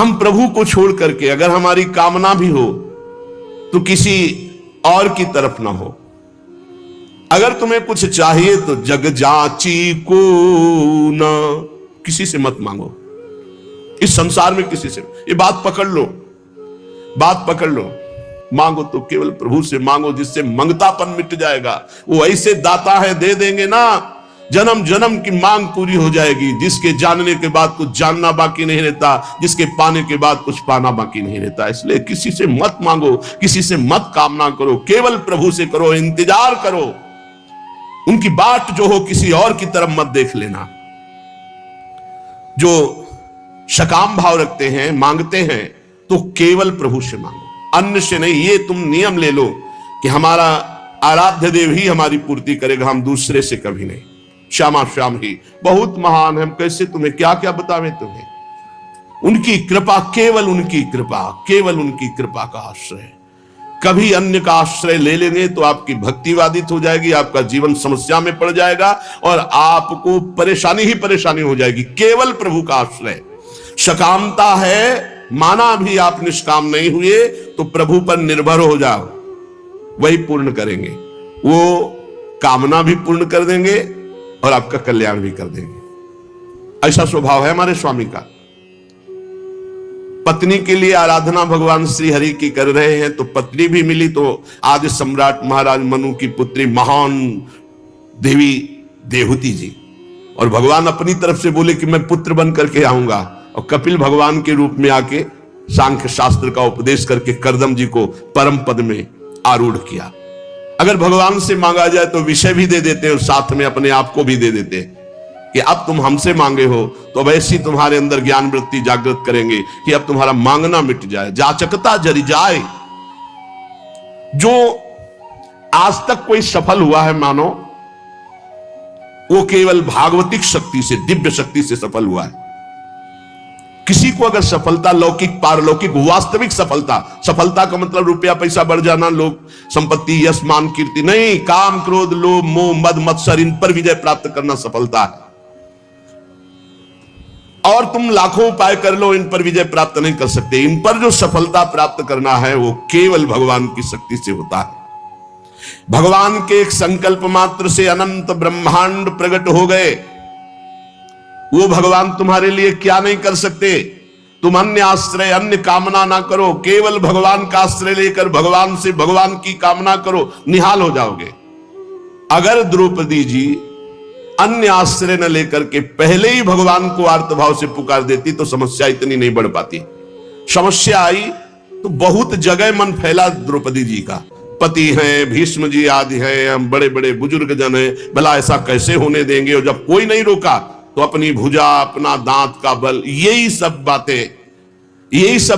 हम प्रभु को छोड़ करके अगर हमारी कामना भी हो तो किसी और की तरफ ना हो। अगर तुम्हें कुछ चाहिए तो जग जाची को ना, किसी से मत मांगो इस संसार में, किसी से। ये बात पकड़ लो, बात पकड़ लो। मांगो तो केवल प्रभु से मांगो, जिससे मंगतापन मिट जाएगा। वो ऐसे दाता है, दे देंगे ना, जन्म जन्म की मांग पूरी हो जाएगी। जिसके जानने के बाद कुछ जानना बाकी नहीं रहता, जिसके पाने के बाद कुछ पाना बाकी नहीं रहता। इसलिए किसी से मत मांगो, किसी से मत कामना करो, केवल प्रभु से करो, इंतजार करो। उनकी बाट जो हो किसी और की तरफ मत देख लेना। जो सकाम भाव रखते हैं, मांगते हैं, तो केवल प्रभु से मांगो, अन्य से नहीं। ये तुम नियम ले लो कि हमारा आराध्य देव ही हमारी पूर्ति करेगा, हम दूसरे से कभी नहीं। श्यामा श्याम ही बहुत महान है, हम कैसे तुम्हें क्या क्या बतावें तुम्हें। उनकी कृपा, केवल उनकी कृपा, केवल उनकी कृपा का आश्रय। कभी अन्य का आश्रय ले लेंगे तो आपकी भक्ति बाधित हो जाएगी, आपका जीवन समस्या में पड़ जाएगा और आपको परेशानी ही परेशानी हो जाएगी। केवल प्रभु का आश्रय। सकामता है, माना भी आप निष्काम नहीं हुए तो प्रभु पर निर्भर हो जाओ, वही पूर्ण करेंगे। वो कामना भी पूर्ण कर देंगे और आपका कल्याण भी कर देंगे। ऐसा स्वभाव है हमारे स्वामी का। पत्नी के लिए आराधना भगवान श्री हरि की कर रहे हैं तो पत्नी भी मिली, तो आदि सम्राट महाराज मनु की पुत्री महान देवी देवहूति जी, और भगवान अपनी तरफ से बोले कि मैं पुत्र बन करके आऊंगा, और कपिल भगवान के रूप में आके सांख्य शास्त्र का उपदेश करके करदम जी को परम पद में आरूढ़ किया। अगर भगवान से मांगा जाए तो विषय भी दे देते हैं और साथ में अपने आप को भी दे देते हैं कि अब तुम हमसे मांगे हो तो अब ऐसी तुम्हारे अंदर ज्ञान वृत्ति जागृत करेंगे कि अब तुम्हारा मांगना मिट जाए, जाचकता जरी जाए। जो आज तक कोई सफल हुआ है मानो, वो केवल भागवतिक शक्ति से, दिव्य शक्ति से सफल हुआ है। किसी को अगर सफलता, लौकिक पारलौकिक वास्तविक सफलता, सफलता का मतलब रुपया पैसा बढ़ जाना, लोग संपत्ति यश मान कीर्ति नहीं, काम क्रोध लोभ मोह मद मत्सर, इन पर विजय प्राप्त करना सफलता है। और तुम लाखों उपाय कर लो, इन पर विजय प्राप्त नहीं कर सकते। इन पर जो सफलता प्राप्त करना है वो केवल भगवान की शक्ति से होता है। भगवान के एक संकल्प मात्र से अनंत ब्रह्मांड प्रकट हो गए। वो भगवान तुम्हारे लिए क्या नहीं कर सकते। तुम अन्य आश्रय, अन्य कामना ना करो, केवल भगवान का आश्रय लेकर भगवान से भगवान की कामना करो, निहाल हो जाओगे। अगर द्रौपदी जी अन्य आश्रय न लेकर के पहले ही भगवान को आर्तभाव से पुकार देती तो समस्या इतनी नहीं बढ़ पाती। समस्या आई तो बहुत जगह मन फैला द्रौपदी जी का। पति हैं, भीष्म जी आदि हैं, हम बड़े बड़े बुजुर्ग जन हैं, भला ऐसा कैसे होने देंगे। और जब कोई नहीं रोका तो अपनी भुजा, अपना दांत का बल, यही सब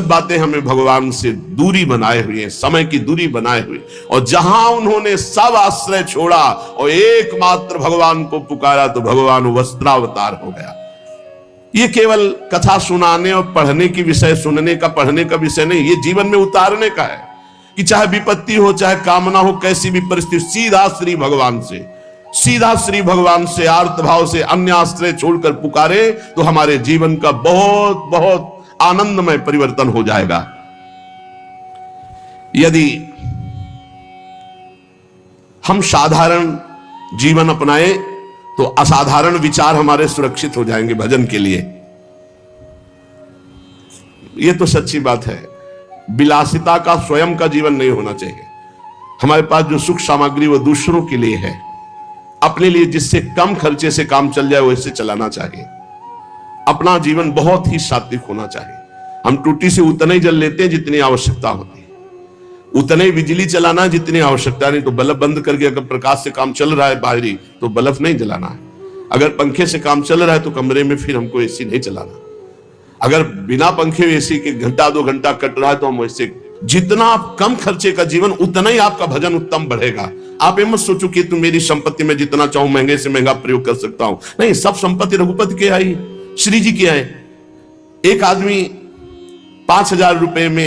बातें हमें भगवान से दूरी बनाए हुए हैं, समय की दूरी बनाए हुए। और जहां उन्होंने सब आश्रय छोड़ा और एकमात्र भगवान को पुकारा तो भगवान वस्त्रावतार हो गया। ये केवल कथा सुनाने और पढ़ने की विषय, सुनने का पढ़ने का विषय नहीं, ये जीवन में उतारने का है कि चाहे विपत्ति हो, चाहे कामना हो, कैसी भी परिस्थिति, सीधा श्री भगवान से, सीधा श्री भगवान से आर्त भाव से अन्य आश्रय छोड़कर पुकारे तो हमारे जीवन का बहुत बहुत आनंदमय परिवर्तन हो जाएगा। यदि हम साधारण जीवन अपनाएं तो असाधारण विचार हमारे सुरक्षित हो जाएंगे भजन के लिए। यह तो सच्ची बात है। विलासिता का स्वयं का जीवन नहीं होना चाहिए। हमारे पास जो सुख सामग्री वो दूसरों के लिए है, अपने लिए जिससे कम खर्चे से काम चल जाए वैसे चलाना चाहिए। अपना जीवन बहुत ही सात्विक होना चाहिए। हम टूटी से उतना ही जल लेते हैं जितनी आवश्यकता होती है, उतने ही बिजली चलाना जितनी आवश्यकता नहीं। तो बल्ब बंद करके अगर प्रकाश से काम चल रहा है बाहरी तो बल्ब नहीं जलाना है। अगर पंखे से काम चल रहा है तो कमरे में फिर हमको एसी नहीं चलाना। अगर बिना पंखे एसी के घंटा 2 घंटा कट रहा है तो हम वैसे, जितना आप कम खर्चे का जीवन उतना ही आपका भजन उत्तम बढ़ेगा। आप ये मत सोचो कि तुम मेरी संपत्ति में जितना चाहूं महंगे से महंगा प्रयोग कर सकता हूं। नहीं, सब संपत्ति रघुपति के आई, श्री जी की आए। एक आदमी 5,000 रुपए में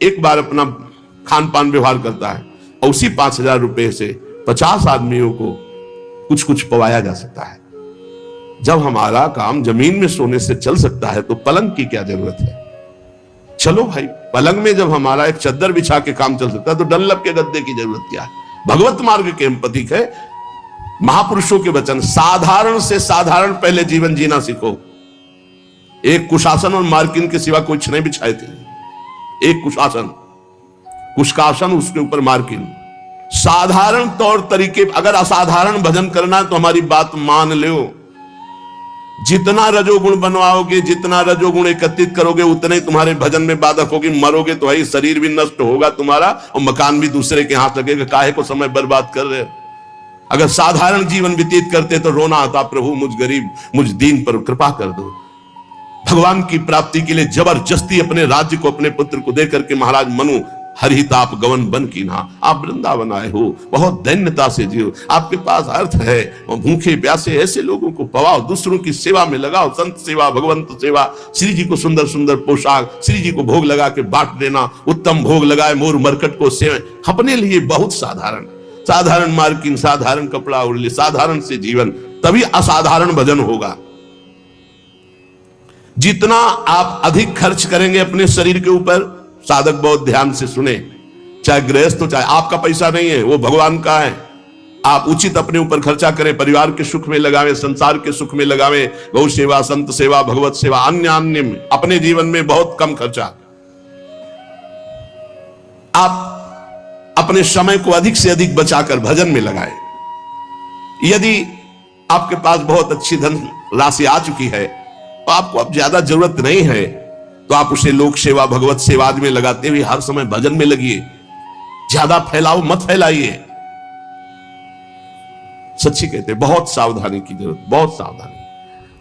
एक बार अपना खान पान व्यवहार करता है और उसी 5,000 रुपए से 50 आदमियों को कुछ कुछ पवाया जा सकता है। जब हमारा काम जमीन में सोने से चल सकता है तो पलंग की क्या जरूरत है। चलो भाई, पलंग में जब हमारा एक चद्दर बिछा के काम चल सकता है तो डनलप के गद्दे की जरूरत क्या है। भगवत मार्ग के प्रतीक है महापुरुषों के वचन, साधारण से साधारण पहले जीवन जीना सीखो। एक कुशासन और मार्किन के सिवा कुछ नहीं बिछाए थे, एक कुशासन, कुश का आसन, उसके ऊपर मार्किन। साधारण तौर तरीके, अगर असाधारण भजन करना है तो हमारी बात मान लो। जितना रजोगुण बनवाओगे, जितना रजोगुण एकत्रित करोगे, उतने ही तुम्हारे भजन में बाधक होगी। मरोगे तो भाई शरीर भी नष्ट होगा तुम्हारा और मकान भी दूसरे के हाथ लगेगा। काहे को समय बर्बाद कर रहे हो। अगर साधारण जीवन व्यतीत करते तो रोना आता, प्रभु मुझ गरीब, मुझ दीन पर कृपा कर दो। भगवान की प्राप्ति के लिए जबरदस्ती अपने राज्य को, अपने पुत्र को देकर के महाराज मनु हरिताप गवन बन की ना, आप वृंदावन आए हो, बहुत दैन्यता से जियो, आपके पास अर्थ है। और भूखे प्यासे ऐसे लोगों को पवाओ, दूसरों की सेवा में लगाओ, संत सेवा, भगवंत सेवा। श्री जी को सुंदर सुंदर पोशाक, श्री जी को भोग लगा के बांट देना, उत्तम भोग लगाए, मोर मरकट को सेवा। अपने लिए बहुत साधारण, साधारण मार्किन, साधारण कपड़ा ओढ़ ले, साधारण से जीवन, तभी असाधारण भजन होगा। जितना आप अधिक खर्च करेंगे अपने शरीर के ऊपर, साधक बहुत ध्यान से सुने, चाहे गृहस्थ हो, चाहे आपका पैसा नहीं है, वो भगवान का है। आप उचित अपने ऊपर खर्चा करें, परिवार के सुख में लगावें, संसार के सुख में लगावें, गौ सेवा, संत सेवा, भगवत सेवा, अन्य में, अपने जीवन में बहुत कम खर्चा। आप अपने समय को अधिक से अधिक बचाकर भजन में लगाएं। यदि आपके पास बहुत अच्छी धन राशि आ चुकी है तो आपको अब ज्यादा जरूरत नहीं है, तो आप उसे लोक सेवा, भगवत सेवा में लगाते हुए हर समय भजन में लगिए। ज्यादा फैलाओ मत फैलाइए। सच्ची कहते, बहुत सावधानी की जरूरत, बहुत सावधानी।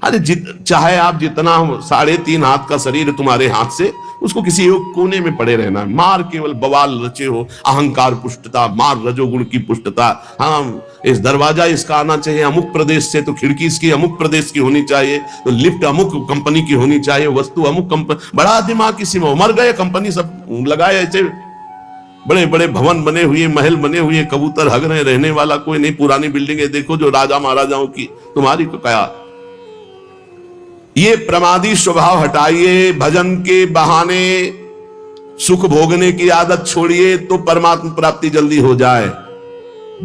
अरे चाहे आप जितना 3.5 हाथ का शरीर तुम्हारे हाथ से, उसको किसी एक कोने में पड़े रहना है। मार केवल बवाल रचे हो, अहंकार पुष्टता, मार रजोगुण की पुष्टता। हाँ, इस दरवाजा इसका आना चाहिए अमुक प्रदेश से, तो खिड़की इसकी अमुक प्रदेश की होनी चाहिए, तो लिफ्ट अमुक कंपनी की होनी चाहिए, वस्तु अमुक कंपनी। बड़ा दिमाग किसी में मर गए, कंपनी सब लगाए, ऐसे बड़े बड़े भवन बने हुए, महल बने हुए, कबूतर हग रहे, रहने वाला कोई नहीं। पुरानी बिल्डिंगें देखो जो राजा महाराजाओं की, तुम्हारी तो क्या। ये प्रमादी स्वभाव हटाइए, भजन के बहाने सुख भोगने की आदत छोड़िए तो परमात्मा प्राप्ति जल्दी हो जाए।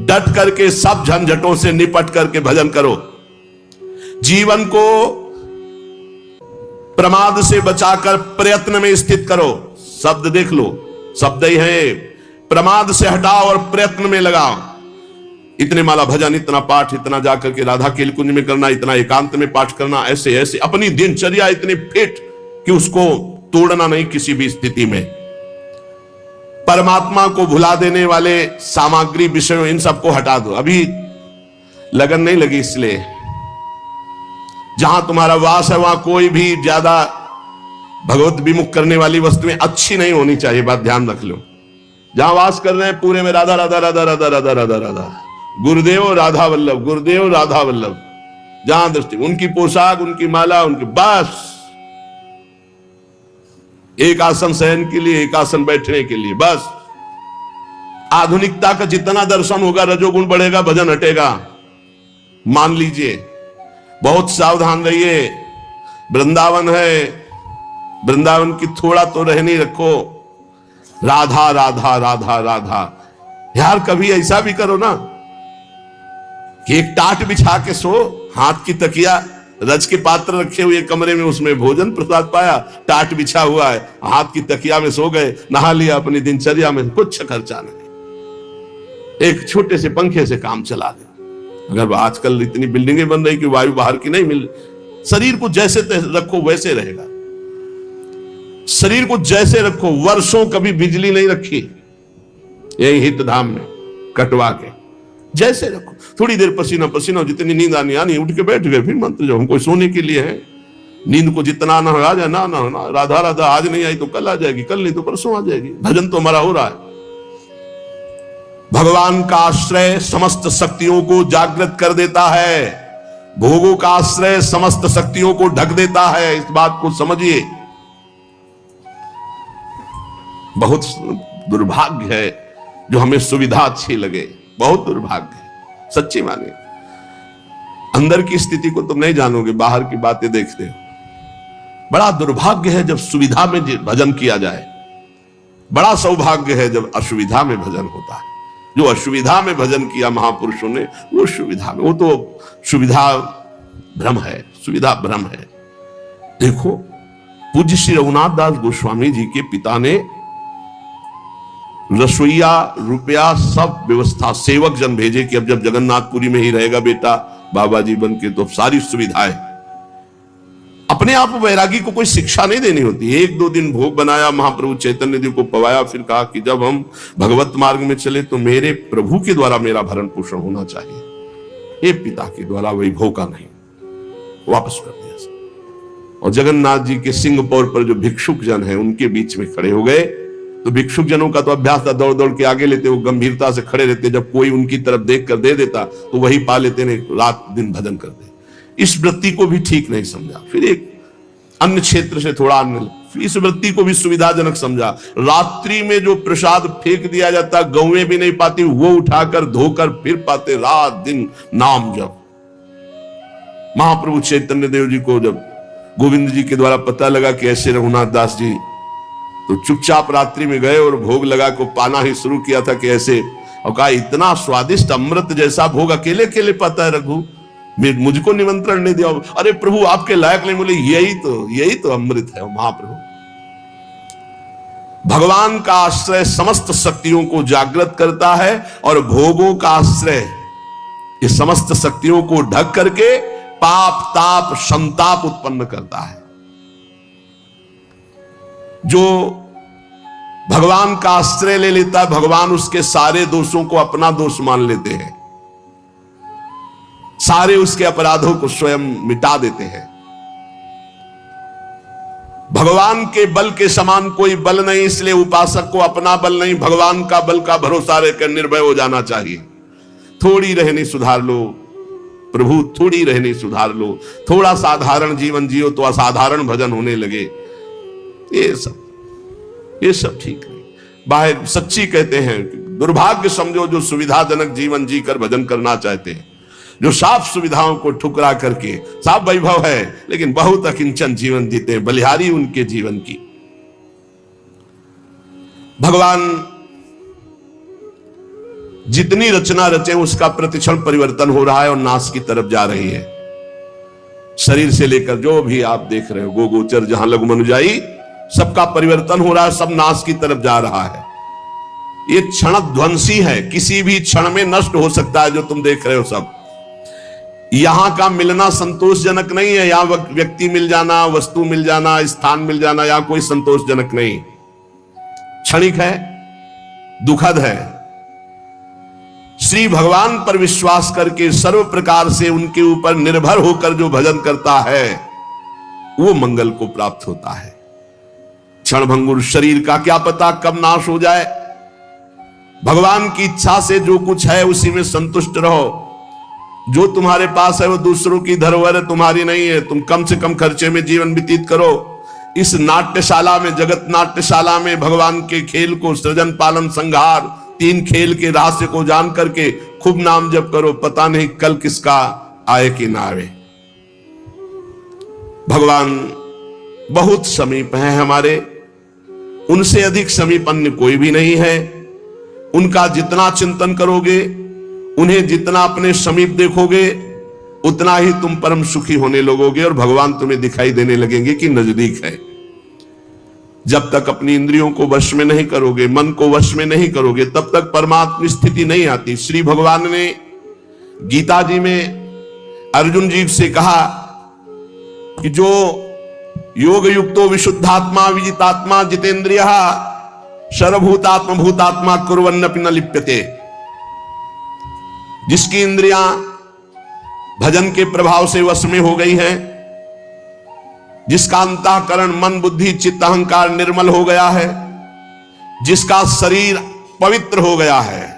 डट करके सब झंझटों से निपट करके भजन करो। जीवन को प्रमाद से बचाकर प्रयत्न में स्थित करो। शब्द देख लो, शब्द ही है, प्रमाद से हटाओ और प्रयत्न में लगाओ। इतने माला भजन, इतना पाठ, इतना जाकर के राधा के कुंज में करना, इतना एकांत में पाठ करना, ऐसे ऐसे अपनी दिनचर्या इतनी फिट कि उसको तोड़ना नहीं किसी भी स्थिति में। परमात्मा को भुला देने वाले सामग्री, विषयों, इन सबको हटा दो। अभी लगन नहीं लगी, इसलिए जहां तुम्हारा वास है वहां कोई भी ज्यादा भगवत विमुख करने वाली वस्तुएं अच्छी नहीं होनी चाहिए। बात ध्यान रख लो। जहां वास कर रहे हैं पूरे में राधा राधा राधा राधा राधा राधा राधा, गुरुदेव राधा वल्लभ, गुरुदेव राधा वल्लभ। जहां दृष्टि, उनकी पोशाक, उनकी माला, उनकी, बस एक आसन शयन के लिए, एक आसन बैठने के लिए, बस। आधुनिकता का जितना दर्शन होगा, रजोगुण बढ़ेगा, भजन हटेगा। मान लीजिए, बहुत सावधान रहिए। वृंदावन है, वृंदावन की थोड़ा तो रहनी रखो। राधा राधा राधा राधा। यार कभी ऐसा भी करो ना कि एक टाट बिछा के सो, हाथ की तकिया, रज के पात्र रखे हुए कमरे में, उसमें भोजन प्रसाद पाया, टाट बिछा हुआ है, हाथ की तकिया में सो गए, नहा लिया, अपनी दिनचर्या में कुछ खर्चा नहीं, एक छोटे से पंखे से काम चला ले। अगर आजकल इतनी बिल्डिंगें बन रही कि वायु बाहर की नहीं मिल, शरीर को जैसे रखो वैसे रहेगा। शरीर को जैसे रखो, वर्षों कभी बिजली नहीं रखी यही हित धाम में कटवा के, जैसे रखो। थोड़ी देर पसीना पसीना, जितनी नींद आनी आनी, उठ के बैठ गए, फिर मंत्र जो हमको सोने के लिए है। नींद को जितना आना आ जाए, ना ना ना, राधा राधा आज नहीं आई तो कल आ जाएगी, कल नहीं तो परसों आ जाएगी। भजन तो हमारा हो रहा है। भगवान का आश्रय समस्त शक्तियों को जागृत कर देता है, भोगों का आश्रय समस्त शक्तियों को ढक देता है। इस बात को समझिए। बहुत दुर्भाग्य है जो हमें सुविधा अच्छी लगे, बहुत दुर्भाग्य है, सच्ची माने। अंदर की स्थिति को तुम नहीं जानोगे, बाहर की बातें देखते हो। बड़ा दुर्भाग्य है जब सुविधा में भजन किया जाए, बड़ा सौभाग्य है जब असुविधा में भजन होता है। जो असुविधा में भजन किया महापुरुषों ने, वो सुविधा में, वो तो सुविधा भ्रम है, सुविधा भ्रम है। देखो, पूज्य श्री रघुनाथ दास गोस्वामी जी के पिता ने रसोईया, रुपया, सब व्यवस्था, सेवक जन भेजे कि अब जब जगन्नाथपुरी में ही रहेगा बेटा बाबा जी बन के, तो सारी सुविधाएं। अपने आप वैरागी को कोई शिक्षा नहीं देनी होती। 1-2 दिन भोग बनाया, महाप्रभु चैतन्य देव को पवाया, फिर कहा कि जब हम भगवत मार्ग में चले तो मेरे प्रभु के द्वारा मेरा भरण पोषण होना चाहिए, ये पिता के द्वारा वैभव का नहीं। वापस कर दिया। और जगन्नाथ जी के सिंहपौर पर जो भिक्षुक जन है उनके बीच में खड़े हो गए। तो भिक्षुक जनों का तो अभ्यास था, दौड़ दौड़ के आगे लेते, वो गंभीरता से खड़े रहते, जब कोई उनकी तरफ देख कर दे देता तो वही पा लेते, नहीं रात दिन भजन करते। इस वृत्ति को भी ठीक नहीं समझा। फिर एक अन्य क्षेत्र से थोड़ा अन्य, इस वृत्ति को भी सुविधाजनक समझा। रात्रि में जो प्रसाद फेंक दिया जाता, गौएं भी नहीं पाती, वो उठाकर धोकर फिर पाते, रात दिन नाम जप। महाप्रभु चैतन्य देव जी को जब गोविंद जी के द्वारा पता लगा कि ऐसे रघुनाथ दास जी, तो चुपचाप रात्रि में गए और भोग लगा को पाना ही शुरू किया था कि ऐसे, और कहा इतना स्वादिष्ट अमृत जैसा भोग अकेले अकेले पाता है रघु, मुझको निमंत्रण नहीं दिया। अरे प्रभु आपके लायक नहीं, बोले यही तो अमृत है महाप्रभु। भगवान का आश्रय समस्त शक्तियों को जागृत करता है और भोगों का आश्रय ये समस्त शक्तियों को ढक करके पाप, ताप, संताप उत्पन्न करता है। जो भगवान का आश्रय ले लेता है, भगवान उसके सारे दोषों को अपना दोष मान लेते हैं, सारे उसके अपराधों को स्वयं मिटा देते हैं। भगवान के बल के समान कोई बल नहीं, इसलिए उपासक को अपना बल नहीं, भगवान का बल का भरोसा रहकर निर्भय हो जाना चाहिए। थोड़ी रहनी सुधार लो प्रभु, थोड़ी रहनी सुधार लो, थोड़ा साधारण जीवन जियो तो असाधारण भजन होने लगे। ये सब ठीक नहीं। बाहर सच्ची कहते हैं, दुर्भाग्य समझो जो सुविधाजनक जीवन जीकर भजन करना चाहते हैं, जो साफ सुविधाओं को ठुकरा करके, साफ वैभव है लेकिन बहुत अकिंचन जीवन जीते हैं, बलिहारी उनके जीवन की। भगवान जितनी रचना रचे उसका प्रतिक्षण परिवर्तन हो रहा है और नाश की तरफ जा रही है। शरीर से लेकर जो भी आप देख रहे हो, गोगोचर जहां लघु मनुजाई, सबका परिवर्तन हो रहा है, सब नाश की तरफ जा रहा है। ये क्षण ध्वंसी है, किसी भी क्षण में नष्ट हो सकता है। जो तुम देख रहे हो सब, यहां का मिलना संतोषजनक नहीं है। यहां व्यक्ति मिल जाना, वस्तु मिल जाना, स्थान मिल जाना, यहां कोई संतोषजनक नहीं, क्षणिक है, दुखद है। श्री भगवान पर विश्वास करके सर्व प्रकार से उनके ऊपर निर्भर होकर जो भजन करता है वो मंगल को प्राप्त होता है। क्षणभंगुर शरीर का क्या पता कब नाश हो जाए। भगवान की इच्छा से जो कुछ है उसी में संतुष्ट रहो। जो तुम्हारे पास है वो दूसरों की धरोहर है, तुम्हारी नहीं है। तुम कम से कम खर्चे में जीवन व्यतीत करो। इस नाट्यशाला में, जगत नाट्यशाला में भगवान के खेल को, सृजन पालन संहार 3 खेल के रहस्य को जान करके खूब नाम जप करो। पता नहीं कल किसका आए कि ना आए। भगवान बहुत समीप है हमारे, उनसे अधिक समीप अन्य कोई भी नहीं है। उनका जितना चिंतन करोगे, उन्हें जितना अपने समीप देखोगे, उतना ही तुम परम सुखी होने लगोगे और भगवान तुम्हें दिखाई देने लगेंगे कि नजदीक है। जब तक अपनी इंद्रियों को वश में नहीं करोगे, मन को वश में नहीं करोगे, तब तक परमात्म स्थिति नहीं आती। श्री भगवान ने गीता जी में अर्जुन जी से कहा कि जो योग युक्तो विशुद्धात्मा विजितात्मा जितेंद्रिय सर्वभूतात्म भूतात्मा कुर्वन्नपि न लिप्यते। जिसकी इंद्रियां भजन के प्रभाव से वश में हो गई है, जिसका अंतःकरण मन बुद्धि चित्त अहंकार निर्मल हो गया है, जिसका शरीर पवित्र हो गया है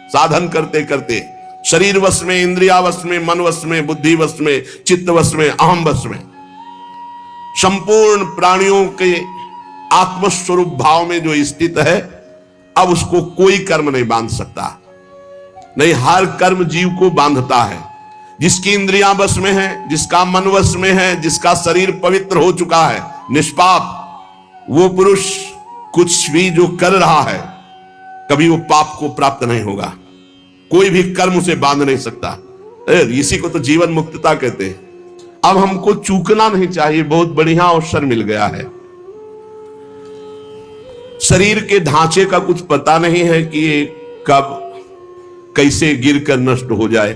साधन करते करते, शरीर वश में, इंद्रिया वश में, मन वश में, बुद्धि वश में, चित्त वश में, अहम वश में, संपूर्ण प्राणियों के आत्मस्वरूप भाव में जो स्थित है, अब उसको कोई कर्म नहीं बांध सकता। नहीं, हर कर्म जीव को बांधता है। जिसकी इंद्रियां वश में है, जिसका मन वश में है, जिसका शरीर पवित्र हो चुका है, निष्पाप वो पुरुष कुछ भी जो कर रहा है कभी वो पाप को प्राप्त नहीं होगा, कोई भी कर्म उसे बांध नहीं सकता। इसी को तो जीवन मुक्तता कहते हैं। अब हमको चूकना नहीं चाहिए, बहुत बढ़िया अवसर मिल गया है। शरीर के ढांचे का कुछ पता नहीं है कि ये कब कैसे गिरकर नष्ट हो जाए,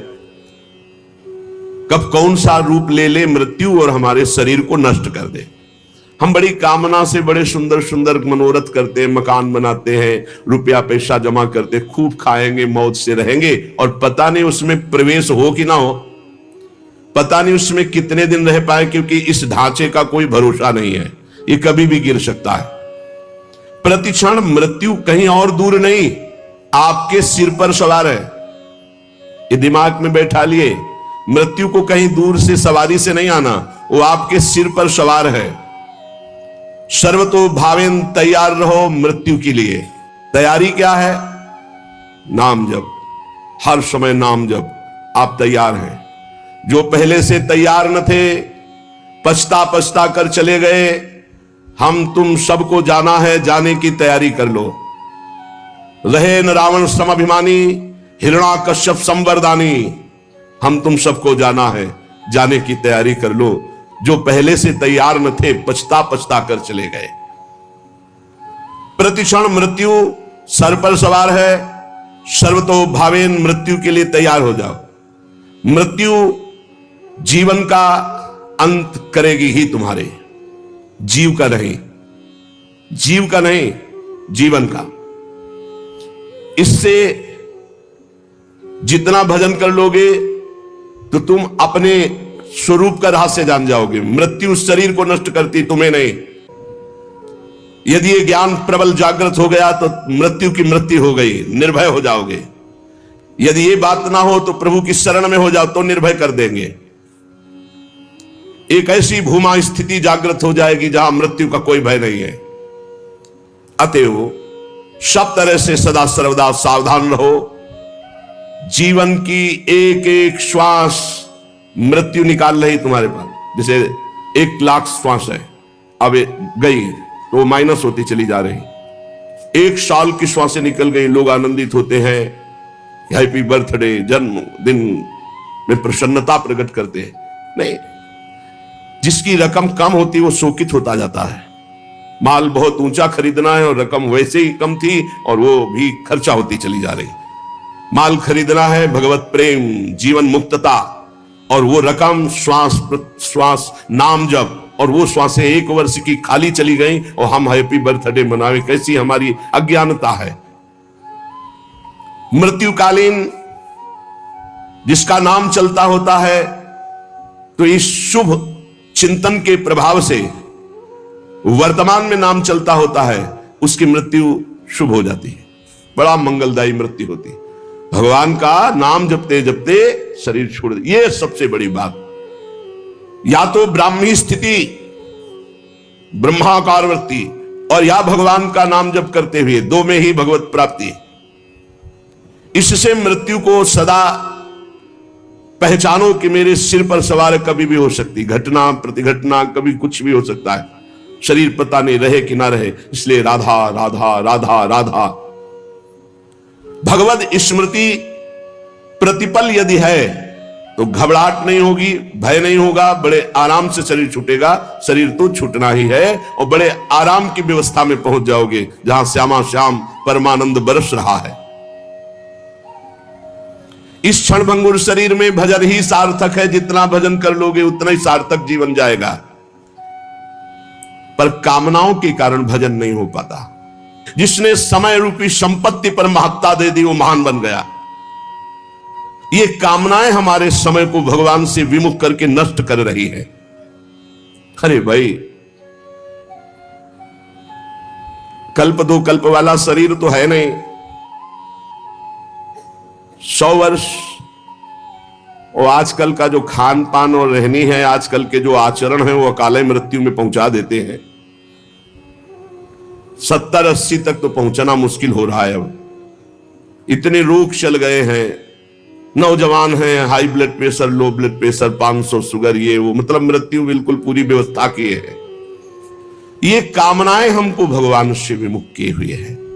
कब कौन सा रूप ले ले मृत्यु और हमारे शरीर को नष्ट कर दे। हम बड़ी कामना से बड़े सुंदर सुंदर मनोरथ करते हैं, मकान बनाते हैं, रुपया पैसा जमा करते, खूब खाएंगे, मौज से रहेंगे, और पता नहीं उसमें प्रवेश हो कि ना हो, पता नहीं उसमें कितने दिन रह पाए, क्योंकि इस ढांचे का कोई भरोसा नहीं है, ये कभी भी गिर सकता है। प्रतिक्षण मृत्यु कहीं और दूर नहीं, आपके सिर पर सवार है। ये दिमाग में बैठा लिए, मृत्यु को कहीं दूर से सवारी से नहीं आना, वो आपके सिर पर सवार है। सर्वतो भावेन, तैयार रहो मृत्यु के लिए। तैयारी क्या है? नाम जप, हर समय नाम जप। आप तैयार हैं। जो पहले से तैयार न थे, पछता पछता कर चले गए, हम तुम सबको जाना है, जाने की तैयारी कर लो। रहे न रावण समभिमानी, हिरण्याकश्यप संवरदानी। हम तुम सबको जाना है, जाने की तैयारी कर लो। जो पहले से तैयार न थे, पछता पछता कर चले गए। प्रतिक्षण मृत्यु सर पर सवार है। सर्वतो भावेन, मृत्यु के लिए तैयार हो जाओ। मृत्यु जीवन का अंत करेगी ही तुम्हारे, जीव का नहीं, जीव का नहीं, जीवन का। इससे जितना भजन कर लोगे तो तुम अपने स्वरूप का रहस्य जान जाओगे। मृत्यु शरीर को नष्ट करती, तुम्हें नहीं। यदि ये ज्ञान प्रबल जागृत हो गया तो मृत्यु की मृत्यु हो गई, निर्भय हो जाओगे। यदि ये बात ना हो तो प्रभु की शरण में हो जाओ तो निर्भय कर देंगे। एक ऐसी भूमा स्थिति जागृत हो जाएगी जहां मृत्यु का कोई भय नहीं है। अतएव सब तरह से सदा सर्वदा सावधान रहो। जीवन की एक एक श्वास मृत्यु निकाल रही तुम्हारे पास। जैसे 1 लाख श्वास है, अब गई तो माइनस होती चली जा रही। 1 साल की श्वासें निकल गई, लोग आनंदित होते हैं, हैप्पी बर्थडे, जन्मदिन में प्रसन्नता प्रकट करते हैं। नहीं, जिसकी रकम कम होती वो शोकित होता जाता है। माल बहुत ऊंचा खरीदना है और रकम वैसे ही कम थी और वो भी खर्चा होती चली जा रही। माल खरीदना है भगवत प्रेम, जीवन मुक्तता, और वो रकम श्वास श्वास नाम जप, और वो श्वासें 1 वर्ष की खाली चली गई और हम हैप्पी बर्थडे मनावे। कैसी हमारी अज्ञानता है। मृत्युकालीन जिसका नाम चलता होता है, तो इस शुभ चिंतन के प्रभाव से वर्तमान में नाम चलता होता है, उसकी मृत्यु शुभ हो जाती है, बड़ा मंगलदायी मृत्यु होती है। भगवान का नाम जपते जपते शरीर छोड़ दे, ये सबसे बड़ी बात। या तो ब्राह्मी स्थिति, ब्रह्माकार वृत्ति, और या भगवान का नाम जप करते हुए, 2 में ही भगवत प्राप्ति। इससे मृत्यु को सदा पहचानो कि मेरे सिर पर सवार कभी भी हो सकती, घटना प्रतिघटना कभी कुछ भी हो सकता है। शरीर पता नहीं रहे कि ना रहे, इसलिए राधा राधा राधा राधा। भगवत स्मृति प्रतिपल यदि है तो घबराहट नहीं होगी, भय नहीं होगा, बड़े आराम से शरीर छूटेगा। शरीर तो छूटना ही है और बड़े आराम की व्यवस्था में पहुंच जाओगे जहां श्यामा श्याम परमानंद बरस रहा है। इस क्षणभंगुर शरीर में भजन ही सार्थक है। जितना भजन कर लोगे उतना ही सार्थक जीवन जाएगा। पर कामनाओं के कारण भजन नहीं हो पाता। जिसने समय रूपी संपत्ति पर महत्ता दे दी वो महान बन गया। ये कामनाएं हमारे समय को भगवान से विमुख करके नष्ट कर रही है। अरे भाई, कल्प 2 कल्प वाला शरीर तो है नहीं। 100 वर्ष और आजकल का जो खान पान और रहनी है, आजकल के जो आचरण है, वो अकाले मृत्यु में पहुंचा देते हैं। 70-80 तक तो पहुंचना मुश्किल हो रहा है। अब इतने रोग चल गए हैं, नौजवान हैं, high blood pressure, low blood pressure, 500 sugar, ये वो, मतलब मृत्यु बिल्कुल पूरी व्यवस्था की है। ये कामनाएं हमको भगवान से विमुख किए हुए हैं।